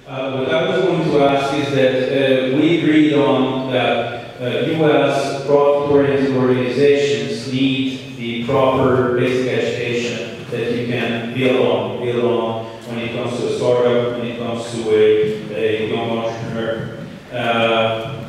What I was going to ask is that we agreed on that U.S. profit-oriented organizations need the proper basic education that you can build on when it comes to a startup, when it comes to a young entrepreneur.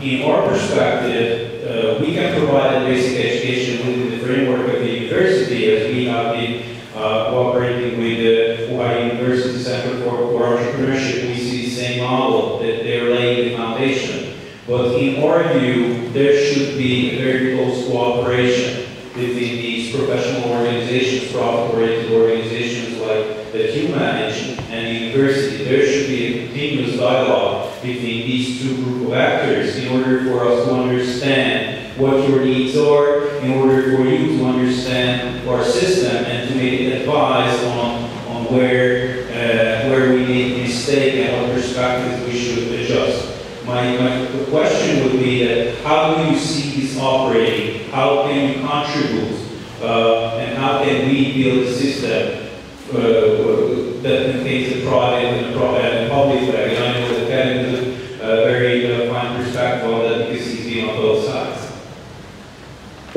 In our perspective, we can provide a basic education within the framework of the university, as we have been cooperating with the Ohio University Center for Entrepreneurship. We see the same model, that they're laying the foundation. But in our view, there should be a very close cooperation within these professional organizations, profit-oriented organizations like that you manage, and the university. There should be a continuous dialogue between these two groups of actors in order for us to understand what your needs are, in order for you to understand our system and to make advice on where we make mistakes and what perspectives we should adjust. My question would be that how do you see this operating? How can you contribute? And how can we build a system that contains the private and the public flag? And I know that Kevin has a very fine perspective on that because he's been on both sides.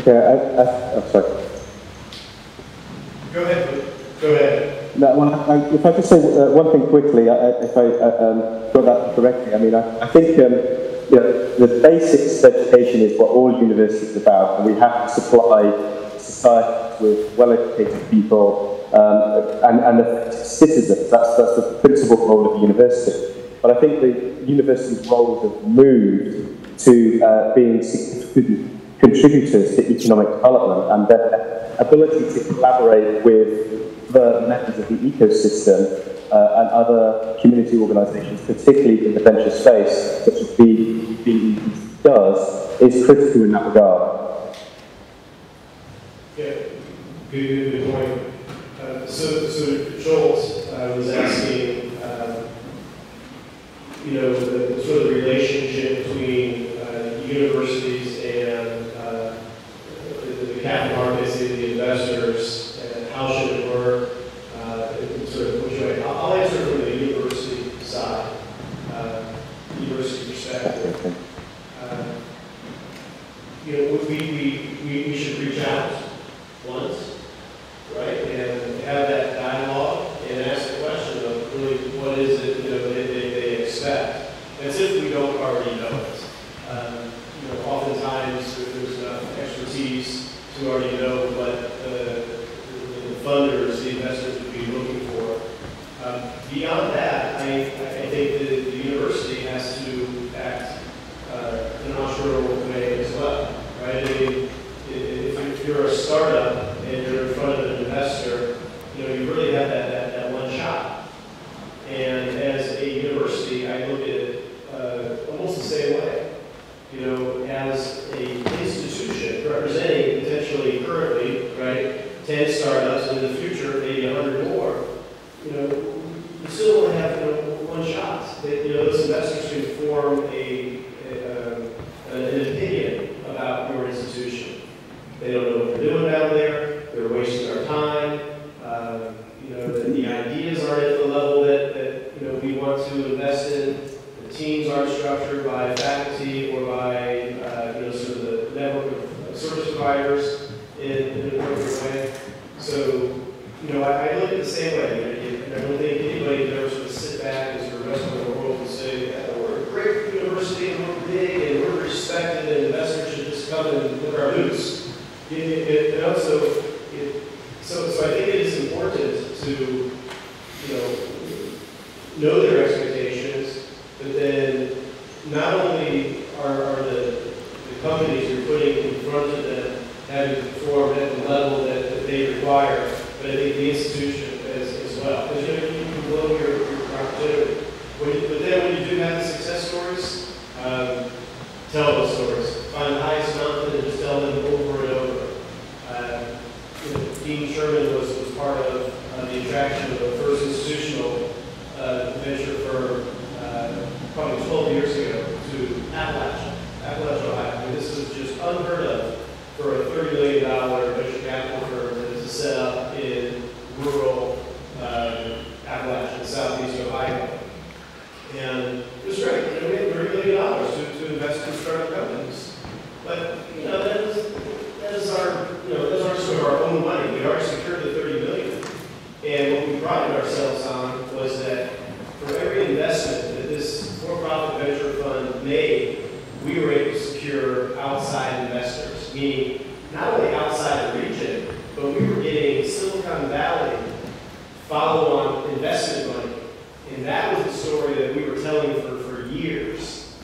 Okay, I'm sorry. Go ahead. Go ahead. No, well, if I just say one thing quickly, if I got that correctly, I mean, I think you know, the basics of education is what all universities are about, and we have to supply society with well-educated people and effective citizens. That's the principal role of the university. But I think the university's roles have moved to being significant contributors to economic development, and their ability to collaborate with the members of the ecosystem and other community organisations, particularly in the venture space, such as BE does, is critical in that regard. Yeah, good point. So Zsolt was asking, you know, the sort of relationship between universities and the capital markets, the investors, and how should it work? Sort of which way? I'll answer from the university side, university perspective. You know, we should reach out once, right, and have that dialogue and ask the question of really what is it, you know, they expect, as if we don't already know it. You know, oftentimes there's enough expertise to already know what the funders, the investors would be looking for. Beyond that, I think the university has to act in an entrepreneurial way as well, right? I mean, if you're a startup and you're in front of an investor, you know, you really have that one shot. And as a university, I look at it almost the same way. You know, as an institution representing potentially currently, right, 10 startups, and in the future, maybe 100 more, you know, you still only have, you know, one shot. You know, those investors can form an opinion about your institution. They don't know what they're doing down there. They're wasting our time. You know, the ideas aren't at the level that you know we want to invest in. The teams aren't structured by faculty or by you know, sort of the network of service providers in an appropriate way. So, you know, I look at it the same way. I don't think anybody can ever sort of sit back and sort of rest in the world and say, yeah, we're a great university and we're big and we're respected and investors should just come and look our boots. And also, so I think it is important to, you know their expectations, but then not only are the companies you're putting in front of them having to perform at the level that they require, but I think the institution as well. Because you can blow your opportunity. But then when you do have the success stories, tell those stories. Find the highest mountain and just tell them over and over. You know, Dean Sherman was part of the attraction of the first institutional venture firm probably 12 years ago to Appalachia, Ohio. I mean, this is just unheard of for a $30 million venture capital firm to set up in rural Appalachia, southeast Ohio. And prided ourselves on was that for every investment that this for-profit venture fund made, we were able to secure outside investors, meaning not only outside the region, but we were getting Silicon Valley follow-on investment money. And that was the story that we were telling for years,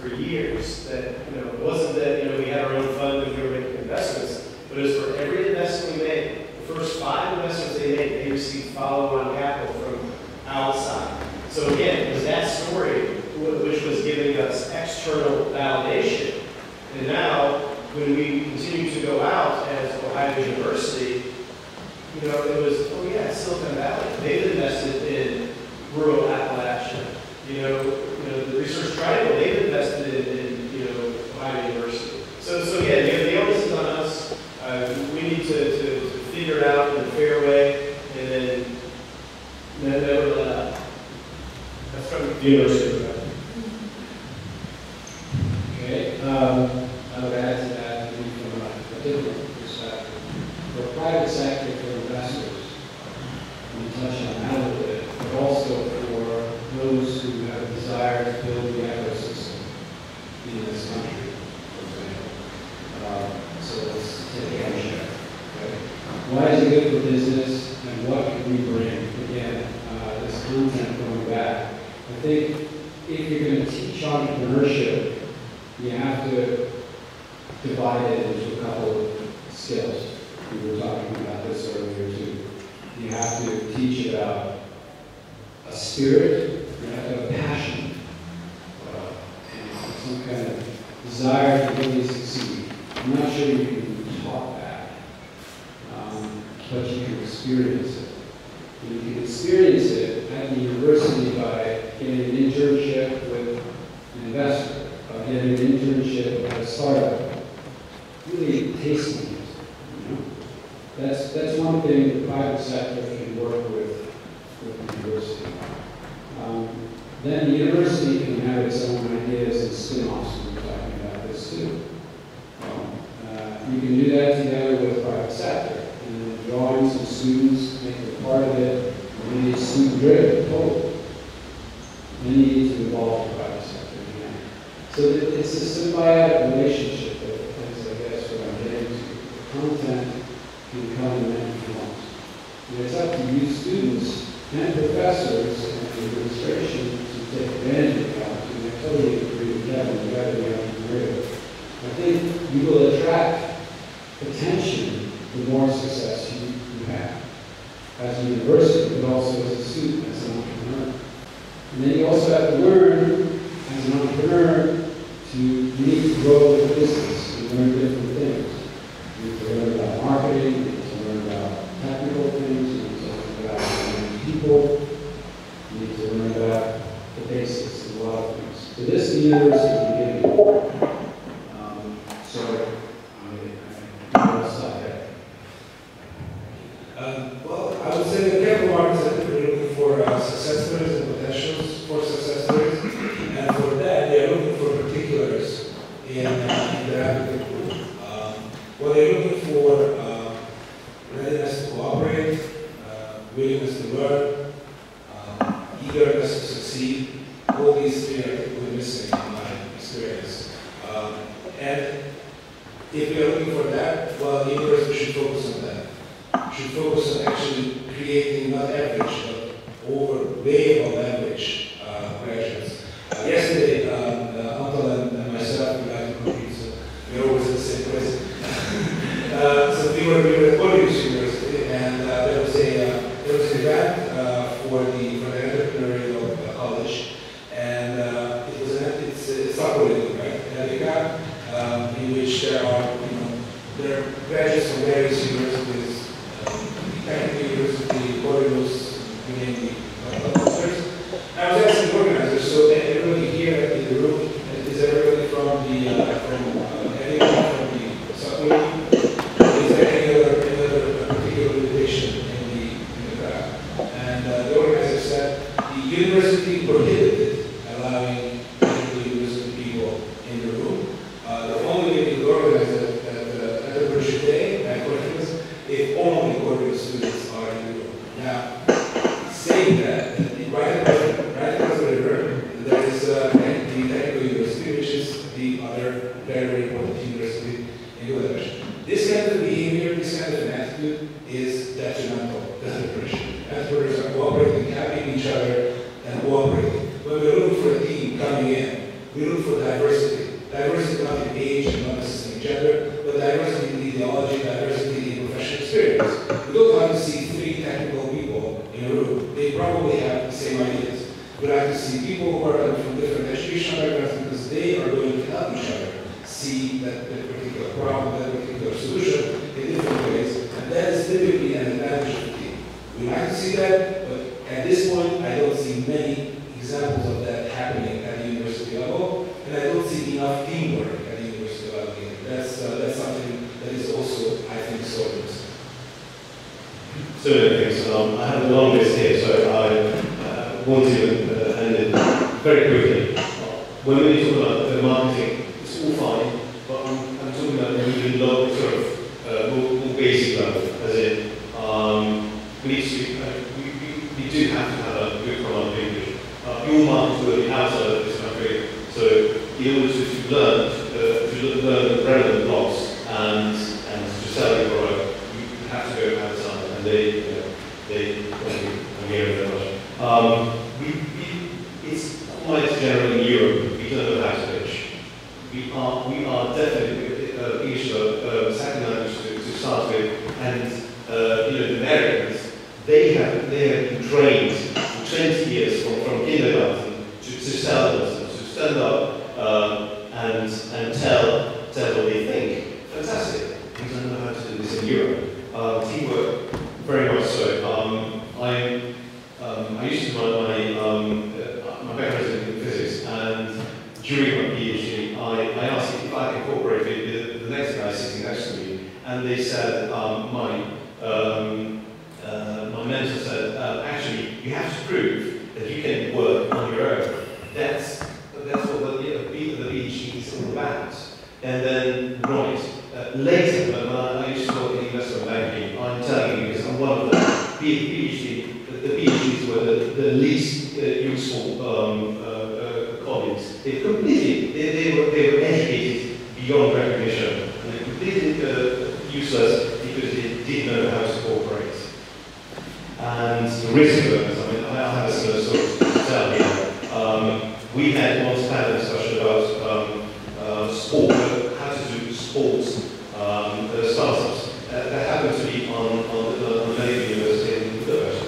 that, it wasn't that, we had our own fund and we were making investments, but it was for every investment we made. The first 5 investments they made, they received follow-on capital from outside. So again, it was that story which was giving us external validation. And now, when we continue to go out as Ohio University, it was, oh yeah, Silicon Valley. They've invested in rural Appalachia. The Research Triangle, they've invested in Ohio University. So again, the onus is on us. We need to figure it out in a fair way, and then never let up. That's from the university. Okay, I would add to that from a different perspective. For private sector, for investors, we touch on that a little bit, but also for those who have a desire to build the ecosystem in this country, for example. So let's take ownership. Okay? Why is it good for business, and what can we bring? Again, this content going back. I think if you're going to teach entrepreneurship, you have to divide it into a couple of skills. We were talking about this earlier too. You have to teach about a spirit, you have to have a passion, and some kind of desire to really succeed. I'm not sure you can taught that, but you can experience it. And you can experience it at the university by getting an internship with an investor, by getting an internship at a startup, really tasting it. That's one thing the private sector can work with the university. Then the university can have its own ideas and spin-offs. We were talking about this too. You can do that together with the private sector, and drawing some students, make them part of it. We need student-driven, totally. Then you need to involve the private sector again. So it's a symbiotic relationship that is, I guess, what I'm getting to. Content can come in many forms. And it's up to you students and professors and the administration to take advantage of the opportunity. I totally agree with Kevin, you got to be entrepreneurial. I think you will attract attention the more success you have as a university, but also as a student, as an entrepreneur. And then you also have to learn as an entrepreneur you need to grow the business and learn different things. You need to learn about marketing, you need to learn about technical things, you need to learn about managing people, you need to learn about the basics of a lot of things. So this is the university can give you. I'll stop there. Well, I would say the capital markets are typically looking for success stories and potentials for success stories, and for that they are looking for particulars in their applicant pool. What they're looking for: readiness to cooperate, willingness to learn, eagerness to succeed. All these three are typically missing in my experience. And if we are looking for that, well, the university should focus on that. Should focus on actually creating not average, but way above average graduates. Yesterday, Anton and myself, we like to compete, so we're always in the same place. So we were at Golesorkhi University, and there was an event for the entrepreneurial college, and it's operating, right? In which there are graduates from various universities, technical university, Golesorkhi, mainly professors. I was asking the organizers, so everybody here in the room, is everybody from the subcommittee? Is there any other particular invitation in the crowd? And the organizer said the university prohibited allowing university people in the room. The only way you could organize it at Entrepreneurship Day, at conference, if only Golesorkhi students are in the room. Now, saying that right across the river, there is the Technical University, which is the other very, very important university in Golesorkhi. This kind of behavior, this kind of an attitude is detrimental to entrepreneurship. Entrepreneurs are cooperating, helping each other, and cooperating. When we look for a team coming in, we look for diversity. Diversity not in age and not necessarily gender, but diversity in ideology, diversity in professional experience. We don't like to see three technical people in a room. They probably have the same ideas. We like to see people who are coming from different educational backgrounds because they are going to help each other see that particular problem, that particular solution in different ways. And that is typically an advantage of the team. We like to see that, but at this point, I don't see many examples of that happening at the university level, and I don't see enough teamwork at the university level either. That's something that is also, I think, so interesting. So many things. I have a long list here, so I want to end it very quickly. When we talk about the marketing, it's all fine, but I'm talking about the even low, sort of more basic level, as in we do have to have a good command of English. Your market will be outside of this country, so in order to learn the relevant blocks and to sell your product, you have to go outside, and they hear very much. It's quite general in Europe. We don't know how to pitch. We are definitely English second language to start with, and the Americans, they have been trained for 20 years from kindergarten to sell themselves, to stand up and tell what they think. Fantastic. We don't know how to do this in Europe. Teamwork, very much so. I used to my background is in physics, and during my PhD, I asked if I could cooperate with the next guy sitting next to me, and they said, my mentor said, actually, you have to prove that you can work on your own. That's what the PhD is all about. And then, later, when I used to work in investment banking, I'm telling you, because I'm one of the PhDs were the least useful colleagues. They were educated beyond recognition, and they completely useless because they didn't know how to cooperate. And the risk learners, I have a similar story to tell here. We had once had a discussion about sport, how to do sports startups. That happened to be on the Bedő University in Budapest.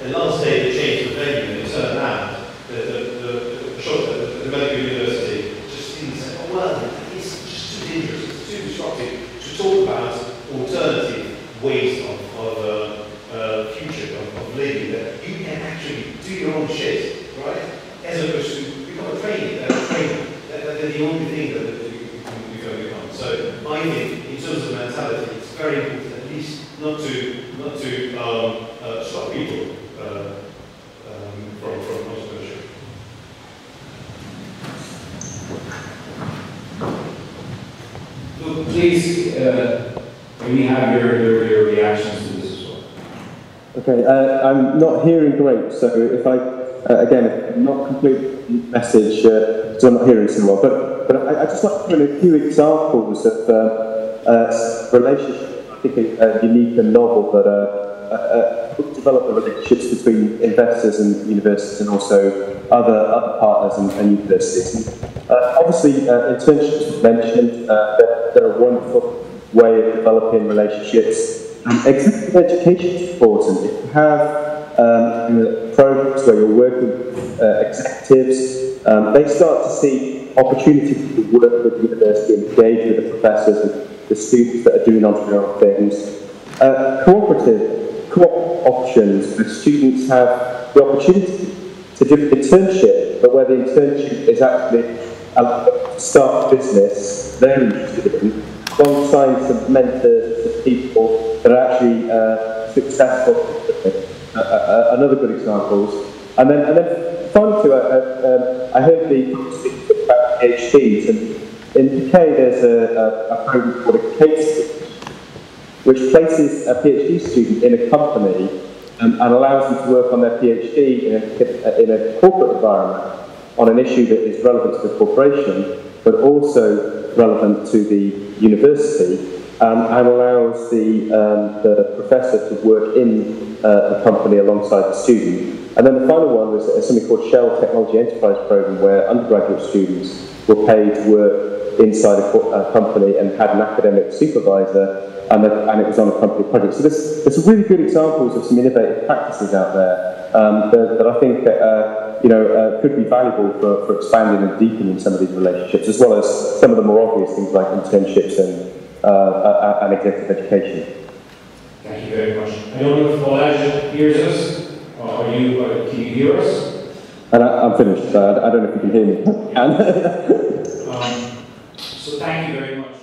And last day they changed the venue, and it turned out that the Bedő University just didn't say, oh well, it's just too dangerous, it's too disruptive to talk about alternative ways of future of living, that you can actually do your own shit, right? As opposed to become a trainer. That's the only thing that you can become. So I think in terms of mentality, it's very important at least not to stop people from entrepreneurship. So please, can we have your reactions to this as well? Okay, I'm not hearing great, so if again, not complete message, because I'm not hearing so well, but I just like to give a few examples of relationships, I think unique and novel, that develop the relationships between investors and universities and also other partners and universities. Obviously, internships mentioned, they're a wonderful way of developing relationships. Executive education is important. If you have programs where you're working with executives, they start to see opportunities to work with the university and engage with the professors and the students that are doing entrepreneurial things. Co-op options where students have the opportunity to do an internship, but where the internship is actually to start a business they're interested in, alongside some mentors, some people that are actually successful. Another good examples. And then finally, I heard the talk about PhDs, and in the UK there's a program called a case, which places a PhD student in a company and allows them to work on their PhD in a corporate environment on an issue that is relevant to the corporation, but also relevant to the university, and allows the professor to work in the company alongside the student. And then the final one was something called Shell Technology Enterprise Program, where undergraduate students were paid to work inside a company and had an academic supervisor, and it was on a company project. So there's some really good examples of some innovative practices out there that I think could be valuable for expanding and deepening some of these relationships, as well as some of the more obvious things like internships and executive education. Thank you very much. I don't know if Golesorkhi hears us. Can you hear us? And I'm finished. I don't know if you can hear me. So thank you very much.